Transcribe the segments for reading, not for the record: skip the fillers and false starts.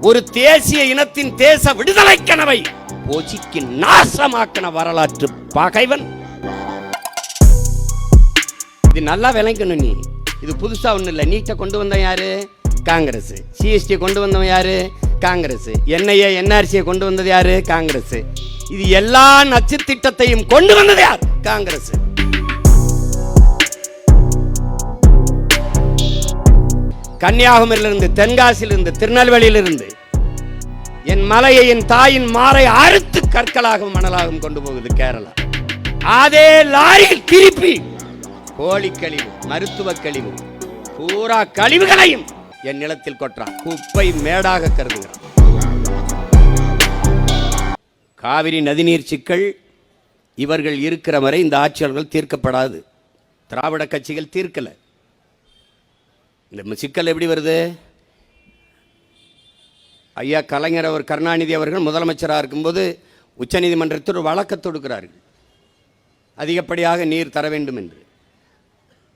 ஒரு தேசிய இனத்தின் தேச விடுதலை கனவை போச்சிக்கு நாசமாக்கின வரலாற்று பகைவன். இது நல்லா விளங்கணும். நீ இது புதுசா ஒண்ணு இல்ல. நீட்டை கொண்டு வந்த யாரு? காங்கிரஸ். சிஎஸ்டி கொண்டு வந்தவன் யாரு? காங்கிரஸ். என்ஐஏ என்ஆர்சியை கொண்டு வந்தது யாரு? காங்கிரஸ். இது எல்லா நச்சு திட்டத்தையும் கொண்டு வந்தது யார்? காங்கிரஸ். கன்னியாகுமரியிலிருந்து, தென்காசியிலிருந்து, திருநெல்வேலியிலிருந்து என் மலையை, என் தாயின் மாறை அறுத்து கற்களாகவும் மணலாகவும் கொண்டு போகுது கேரளா. அதே லாரியில் திருப்பி கோழி கழிவு, மருத்துவ கழிவு, பூரா கழிவுகளையும் என் நிலத்தில் கொட்டுறான். குப்பை மேடாக கருதுகிறான். காவிரி நதிநீர் சிக்கல் இவர்கள் இருக்கிற வரை இந்த ஆட்சியாளர்கள் தீர்க்கப்படாது. திராவிட கட்சிகள் தீர்க்கல. இந்த சிக்கல் எப்படி வருது? ஐயா கலைஞர் அவர், கருணாநிதி அவர்கள் முதலமைச்சராக இருக்கும்போது உச்சநீதிமன்றத்தில் ஒரு வழக்கு தொடுக்கிறார்கள், அதிகப்படியாக நீர் தர வேண்டும் என்று.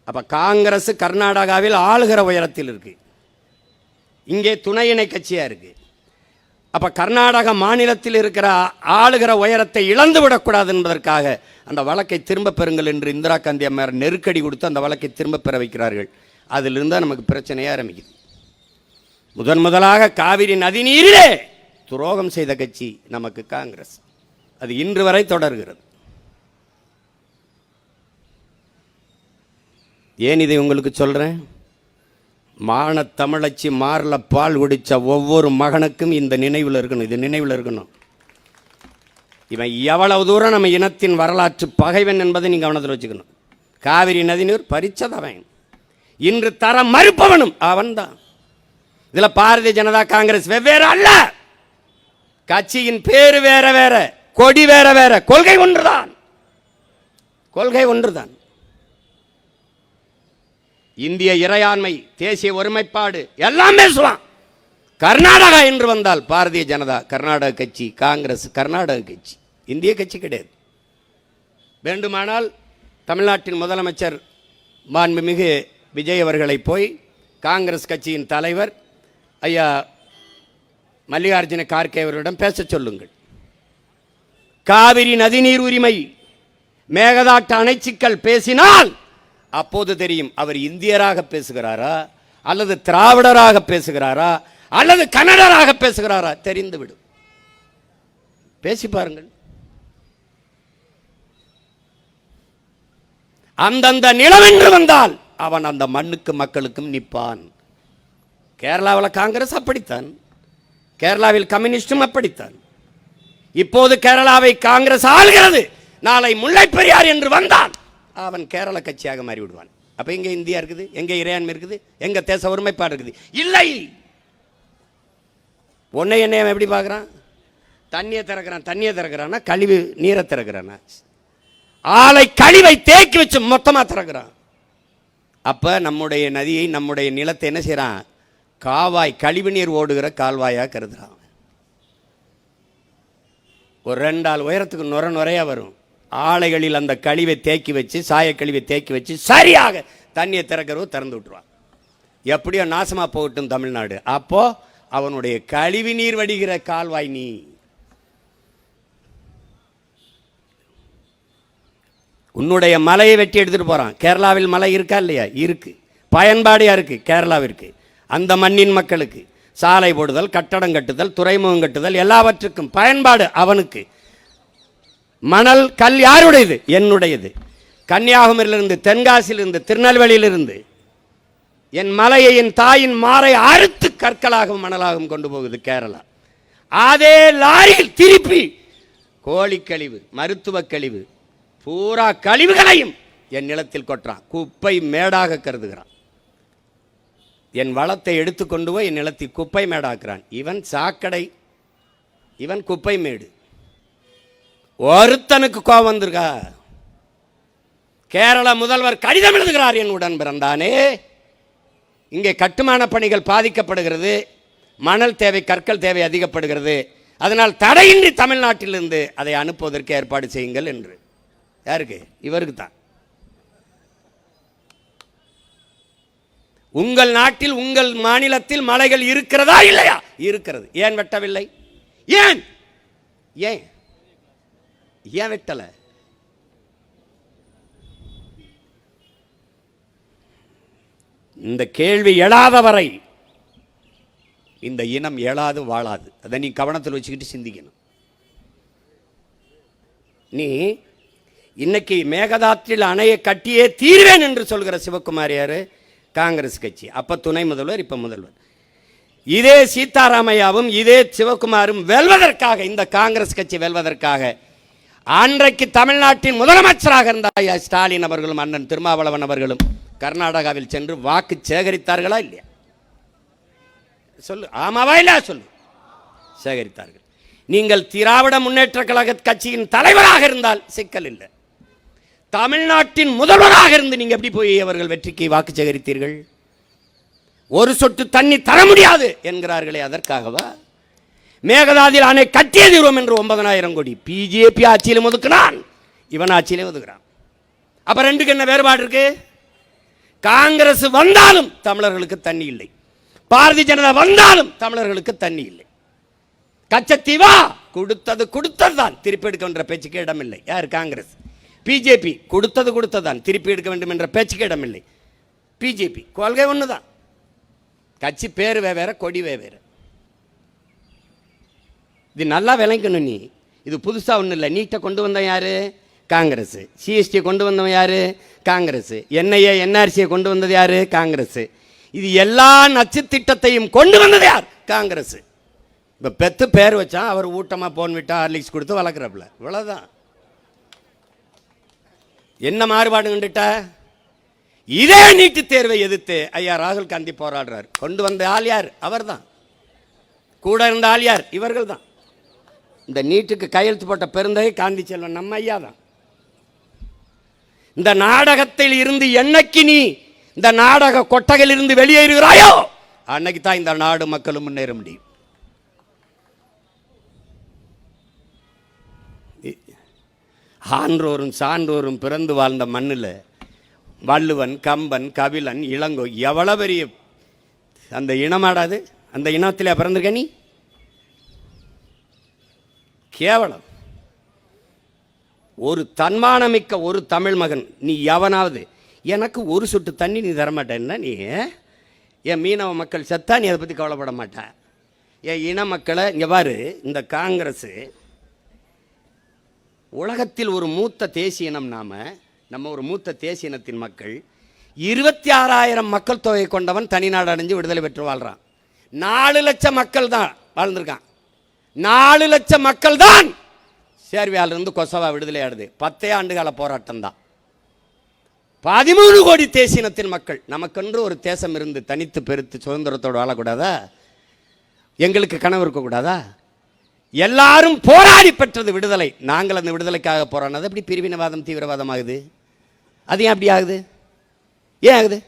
அப்போ காங்கிரஸ் கர்நாடகாவில் ஆளுகிற உயரத்தில் இருக்கு, இங்கே துணை இணை கட்சியாக இருக்கு. அப்போ கர்நாடக மாநிலத்தில் இருக்கிற ஆளுகிற உயரத்தை இழந்து விடக்கூடாது என்பதற்காக அந்த வழக்கை திரும்ப பெறுங்கள் என்று இந்திரா காந்தி அம்மையார் நெருக்கடி கொடுத்து அந்த வழக்கை திரும்ப பெற வைக்கிறார்கள். அதிலிருந்து தான் நமக்கு பிரச்சனையே ஆரம்பிக்குது. முதலாக காவிரி நதிநீரிலே துரோகம் செய்த கட்சி நமக்கு காங்கிரஸ். அது இன்று வரை தொடர்கிறது. ஏன் இதை உங்களுக்கு சொல்றேன்? மான தமிழச்சி மார்ல பால் குடிச்ச ஒவ்வொரு மகனுக்கும் இந்த நினைவில் இருக்கணும். இது நினைவில் இருக்கணும். இவன் எவ்வளவு தூரம் நம்ம இனத்தின் வரலாற்று பகைவன் என்பதை நீங்க கவனத்தில் வச்சுக்கணும். காவிரி நதிநீர் பறிச்சதவன், இன்று தர மறுப்பவனும் அவன்தான். இதுல பாரதிய ஜனதா காங்கிரஸ் வெவ்வேறு அல்ல. கட்சியின் பேரு வேற வேற, கொடி வேற வேற, கொள்கை ஒன்றுதான். கொள்கை ஒன்றுதான். இந்திய இறையாண்மை, தேசிய ஒருமைப்பாடு எல்லாம் பேசுவான். கர்நாடகா என்று வந்தால் பாரதிய ஜனதா கர்நாடக கட்சி, காங்கிரஸ் கர்நாடக கட்சி, இந்திய கட்சி கிடையாது. வேண்டுமானால் தமிழ்நாட்டின் முதலமைச்சர் மாண்புமிகு விஜய் அவர்களை போய் காங்கிரஸ் கட்சியின் தலைவர் ஐயா மல்லிகார்ஜுன கார்கே அவர்களிடம் பேச சொல்லுங்கள். காவிரி நதிநீர் உரிமை, மேகதாட்டு அணை சிக்கல் பேசினால் அப்போது தெரியும் அவர் இந்தியராக பேசுகிறாரா அல்லது திராவிடராக பேசுகிறாரா அல்லது கன்னடராக பேசுகிறாரா தெரிந்துவிடும். பேசி பாருங்கள். அந்தந்த நிலம் என்று வந்தால் அவன் அந்த மண்ணுக்கு மக்களுக்கும் நிற்பான். கேரளாவில் காங்கிரஸ் அப்படித்தான், கேரளாவில் கம்யூனிஸ்டும் அப்படித்தான். இப்போது கேரளாவை காங்கிரஸ் ஆளுகிறது. நாளை முல்லை பெரியார் என்று வந்தான் அவன் கேரள கட்சியாக மாறிவிடுவான். அப்ப எங்க இந்தியா இருக்குது? எங்க இறையாண்மை இருக்குது? எங்க தேச ஒருமைப்பாடு இருக்குது? இல்லை. உன்னை என்ன எப்படி பார்க்குறான்? தண்ணியை திறக்கிறான்னா கழிவு நீரை திறக்கிறானா? ஆலை கழிவை தேக்கி வச்சு மொத்தமாக திறக்கிறான். அப்ப நம்முடைய நதியை, நம்முடைய நிலத்தை என்ன செய்யறான்? காவாய், கழிவு நீர் ஓடுகிற கால்வாயா கருதுறான். ஒரு 2 ஆள் உயரத்துக்கு நுரையா வரும். ஆலைகளில் அந்த கழிவை தேக்கி வச்சு, சாய கழிவை தேக்கி வச்சு சரியாக தண்ணியை திறக்கிறவோ திறந்து விட்டுருவான். எப்படியோ நாசமா போகட்டும் தமிழ்நாடு. அப்போ அவனுடைய கழிவு நீர் வடிகிற கால்வாய் நீ. உன்னுடைய மலையை வெட்டி எடுத்துட்டு போறான். கேரளாவில் மலை இருக்கா இல்லையா? இருக்கு. பயன்பாடு யாருக்கு? கேரளாவிற்கு, அந்த மண்ணின் மக்களுக்கு. சாலை போடுதல், கட்டடம் கட்டுதல், துறைமுகம் கட்டுதல், எல்லாவற்றுக்கும் பயன்பாடு அவனுக்கு. மணல் கல் யாருடையது? என்னுடையது. கன்னியாகுமரியிலிருந்து, தென்காசியிலிருந்து, திருநெல்வேலியிலிருந்து என் மலையை, என் தாயின் மாறை அறுத்து கற்களாகவும் மணலாகவும் கொண்டு போகுது கேரளா. அதே லாரியில் திருப்பி கோழி கழிவு, மருத்துவ கழிவு, பூரா கழிவுகளையும் என் நிலத்தில் கொட்டுறான். குப்பை மேடாக கருதுகிறான். என் வளத்தை எடுத்துக்கொண்டு போய் என் நிலத்தில் குப்பை மேடாக்குறான். இவன் சாக்கடை, இவன் குப்பை மேடு. ஒருத்தனுக்கு கோபம் வந்திருக்கா? கேரள முதல்வர் கடிதம் எழுதுகிறார், என் உடன் பிறந்தானே, இங்கே கட்டுமான பணிகள் பாதிக்கப்படுகிறது, மணல் தேவை, கற்கள் தேவை அதிகப்படுகிறது, அதனால் தடையின்றி தமிழ்நாட்டிலிருந்து அதை அனுப்புவதற்கு ஏற்பாடு செய்யுங்கள் என்று. யாருக்கு? இவருக்கு தான். உங்கள் நாட்டில், உங்கள் மாநிலத்தில் மலைகள் இருக்கிறதா இல்லையா? இருக்கிறது. ஏன் வெட்டவில்லை? ஏன் ஏன் ஏன் வெட்டல? இந்த கேள்வி எழாத வரை இந்த இனம் எழாது வாழாது. அதை நீ கவனத்தில் வச்சுக்கிட்டு சிந்திக்கணும். நீ இன்னைக்கு மேகதாற்றில் அணையை கட்டியே தீர்வேன் என்று சொல்கிற சிவகுமார் யாரு? காங்கிரஸ் கட்சி. அப்ப துணை முதல்வர், இப்ப முதல்வர். இதே சீதாராமையாவும் இதே சிவகுமாரும் வெல்வதற்காக, இந்த காங்கிரஸ் கட்சி வெல்வதற்காக அன்றைக்கு தமிழ்நாட்டின் முதலமைச்சராக இருந்த ஸ்டாலின் அவர்களும் அண்ணன் திருமாவளவன் அவர்களும் கர்நாடகாவில் சென்று வாக்கு சேகரித்தார்களா இல்லையா? சொல்லு, ஆமாவா இல்லையா? சொல்லு. சேகரித்தார்கள். நீங்கள் திராவிட முன்னேற்ற கழக கட்சியின் தலைவராக இருந்தால் சிக்கல் இல்லை. தமிழ்நாட்டின் முதல்வராக இருந்து நீங்க எப்படி போய் அவர்கள் வெற்றிக்கு வாக்கு சேகரித்தீர்கள்? ஒரு சொட்டு தண்ணி தர முடியாது என்கிறார்களே, அதற்காகவா? மேகதாதில் அணை கட்டிய தீர்வோம் என்று 9,000 கோடி பிஜேபி ஆட்சியிலும் ஒதுக்கினான், இவன் ஆட்சியிலே ஒதுக்குறான். அப்ப ரெண்டுக்கு என்ன வேறுபாடு இருக்கு? காங்கிரஸ் வந்தாலும் தமிழர்களுக்கு தண்ணி இல்லை, பாரதிய ஜனதா வந்தாலும் தமிழர்களுக்கு தண்ணி இல்லை. கச்சத்தீவா கொடுத்தது கொடுத்ததுதான், திருப்பி எடுக்க வேண்டிய பேச்சுக்கு இடமில்லை. யார்? காங்கிரஸ். பிஜேபி கொடுத்தது கொடுத்ததான், திருப்பி எடுக்க வேண்டும் என்ற பேச்சுக்கு இடமில்லை. பிஜேபி கொள்கை ஒண்ணுதான், கட்சி பேர் வேற, கொடி வேற. இது நல்லா விளங்கணும். நீ இது புதுசா ஒன்றும் இல்லை. நீட்டை கொண்டு வந்த யாரு? காங்கிரஸ். சிஎஸ்டி கொண்டு வந்தவன் யாரு? காங்கிரஸ். என்ஐஏ என்ஆர்சியை கொண்டு வந்தது யாரு? காங்கிரஸ். இது எல்லா நச்சு திட்டத்தையும் கொண்டு வந்தது யார்? காங்கிரஸ். இப்போ பெத்து பேர் வச்சா அவர் ஊட்டமா போன் விட்டா ஹார்லிக்ஸ் கொடுத்து வளர்க்குறப்பல, இவ்வளவுதான். என்ன மாறுபாடு கண்டுட்டா? இதே நீட்டு தேர்வை எதிர்த்து ஐயா ராகுல் காந்தி போராடுறார். கொண்டு வந்த ஆள் யார்? அவர் தான். கூட இருந்த ஆள் யார்? இவர்கள் தான். இந்த நீட்டுக்கு கையெழுத்து போட்ட பெருந்தகை காந்தி செல்வன் நம்ம ஐயா தான். இந்த நாடகத்தில் இருந்து என்னைக்கு நீ இந்த நாடக கொட்டகையில் இருந்து வெளியேறுகிறாயோ அன்னைக்கு தான் இந்த நாடு மக்களும் முன்னேற முடியும். ஆன்றோரும் சான்றோரும் பிறந்து வாழ்ந்த மண்ணில் வள்ளுவன், கம்பன், கபிலன், இளங்கோ எவ்வளவு பெரிய அந்த இனமாடாது? அந்த இனத்தில் பிறந்திருக்க நீ? கேவலம். ஒரு தன்மானமிக்க ஒரு தமிழ் மகன் நீ எவனாவது எனக்கு ஒரு சொட்டு தண்ணி நீ தரமாட்டேன்னா, நீ என் மீனவ மக்கள் செத்தா நீ அதை பற்றி கவலைப்பட மாட்டேன். என் இன மக்களை இங்கே பாரு. இந்த காங்கிரஸ் உலகத்தில் ஒரு மூத்த தேசிய இனம். நம்ம ஒரு மூத்த தேசிய இனத்தின் மக்கள். 26,000 மக்கள் தொகை கொண்டவன் தனிநாடு அடைஞ்சு விடுதலை பெற்று வாழ்றான். 4 லட்சம் மக்கள் தான் வாழ்ந்திருக்கான். 4 லட்சம் மக்கள் தான் சேர்பியாவிலிருந்து கொசவா விடுதலை ஆடுது. 10 ஆண்டுகால போராட்டம் தான். 13 கோடி தேசியத்தின் மக்கள். நமக்கென்று ஒரு தேசம் இருந்து தனித்து பெருத்து சுதந்திரத்தோடு வாழக்கூடாதா? எங்களுக்கு கனவு இருக்கக்கூடாதா? எல்லாரும் போராடி பெற்றது விடுதலை. நாங்கள் அந்த விடுதலைக்காக போராடினது எப்படி பிரிவினவாதம் தீவிரவாதம் ஆகுது? அது ஏன் அப்படி ஆகுது? ஏன் ஆகுது?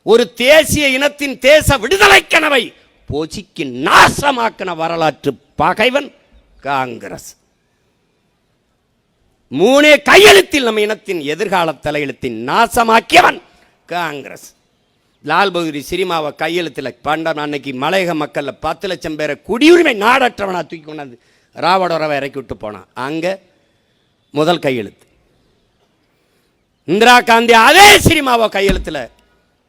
ஒரு தேசிய இனத்தின் தேச விடுதலை கனவை போச்சிக்கு நாசமாக்கின வரலாற்று பகைவன் காங்கிரஸ். 3 கையெழுத்தில் நம்ம இனத்தின் எதிர்கால தலையெழுத்தின் நாசமாக்கியவன் காங்கிரஸ். லால் பகதூரி சினிமாவை கையெழுத்தில் பண்ட அன்னைக்கு மலையக மக்களில் 10 லட்சம் பேரை குடியுரிமை நாடற்றவனா தூக்கி கொண்டாந்து ராவடோரவை இறக்கி விட்டு போனான். அங்கே முதல் கையெழுத்து. இந்திரா காந்தி அதே சினிமாவை கையெழுத்தில்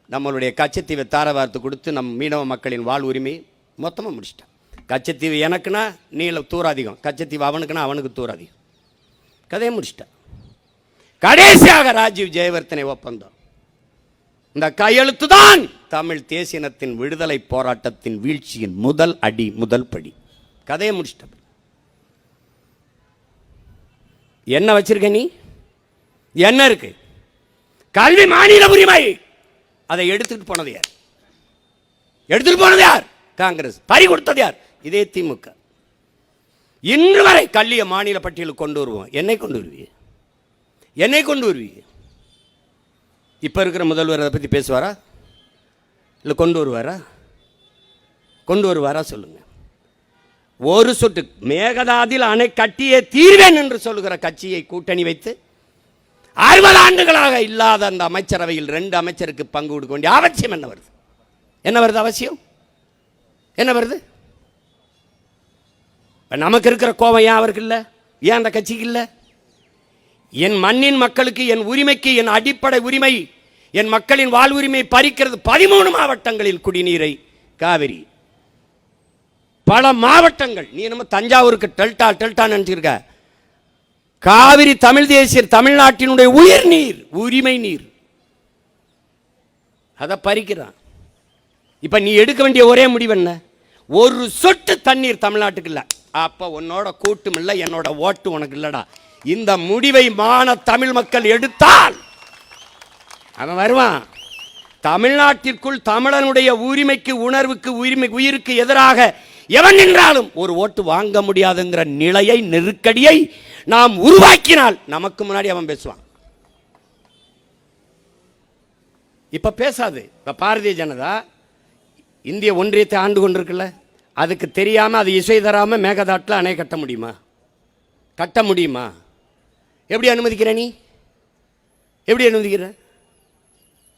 நம்மளுடைய கச்சத்தீவை தாரவார்த்து கொடுத்து நம் மீனவ மக்களின் வாழ் உரிமை மொத்தமாக முடிச்சிட்டான். கச்சத்தீவு எனக்குன்னா நீள தூராதிகம், கச்சத்தீவு அவனுக்குன்னா அவனுக்கு தூராதிகம். கதையை முடிச்சிட்டான். கடைசியாக ராஜீவ் ஜெயவர்த்தனை ஒப்பந்தம். இந்த கையெழுத்து தான் தமிழ் தேசியனத்தின் விடுதலை போராட்டத்தின் வீழ்ச்சியின் முதல் அடி, முதல் படி. கதையை முடிச்சிட்ட. என்ன வச்சிருக்க நீ? என்ன இருக்கு? கல்வி மாநில உரிமை. அதை எடுத்துட்டு போனது யார்? எடுத்துட்டு போனது யார்? காங்கிரஸ். பறி கொடுத்தது யார்? இதே திமுக. இன்று வரை கல்வியை மாநில பட்டியலுக்கு கொண்டு வருவோம். என்னை கொண்டு வருவீங்க? என்னை கொண்டு வருவீங்க? இப்போ இருக்கிற முதல்வர் அதை பற்றி பேசுவாரா? இல்லை கொண்டு வருவாரா? கொண்டு வருவாரா சொல்லுங்க. ஒரு சொட்டு மேகதாதில் அணை கட்டியே தீர்வேன் என்று சொல்லுகிற கட்சியை கூட்டணி வைத்து 60 ஆண்டுகளாக இல்லாத அந்த அமைச்சரவையில் 2 அமைச்சருக்கு பங்கு கொடுக்க வேண்டிய அவசியம் என்ன வருது? என்ன வருது அவசியம்? என்ன வருது? நமக்கு இருக்கிற கோபம் ஏன் அவருக்கு இல்லை? ஏன் அந்த கட்சிக்கு இல்லை? என் மண்ணின் மக்களுக்கு, என் உரிமைக்கு, என் அடிப்படை உரிமை, என் மக்களின் வாழ்வுரிமை பறிக்கிறது 13 மாவட்டங்களில் குடிநீரை காவிரி. பல மாவட்டங்கள். நீ நம்ம தஞ்சாவூருக்கு டெல்டா நினைச்சிருக்க. காவிரி தமிழ் தேசிய தமிழ்நாட்டினுடைய உயிர் நீர், உரிமை நீர், அதை பறிக்கிறான். இப்ப நீ எடுக்க வேண்டிய ஒரே முடிவு என்ன? ஒரு சொட்டு தண்ணீர் தமிழ்நாட்டுக்கு இல்லை. அப்ப உன்னோட கூட்டும் இல்லை, என்னோட ஓட்டு உனக்கு இல்லடா. இந்த முடிவை தமிழ் மக்கள் எடுத்தால் அவன் வருவான். தமிழ்நாட்டிற்குள் தமிழனுடைய உரிமைக்கு, உணர்வுக்கு, உயிருக்கு எதிராக எவன் நின்றாலும் ஒரு ஓட்டு வாங்க முடியாதுங்கிற நிலையை, நெருக்கடியை நாம் உருவாக்கினால் நமக்கு முன்னாடி அவன் பேசுவான். இப்ப பேசாது. இப்ப பாரதிய ஜனதா இந்திய ஒன்றியத்தை ஆண்டு கொண்டிருக்குல்ல, அதுக்கு தெரியாம அது இசை தராம மேகதாட்டில் அணை கட்ட முடியுமா? கட்ட முடியுமா? எப்படி அனுமதிக்கிற? நீ எப்படி அனுமதிக்கிற?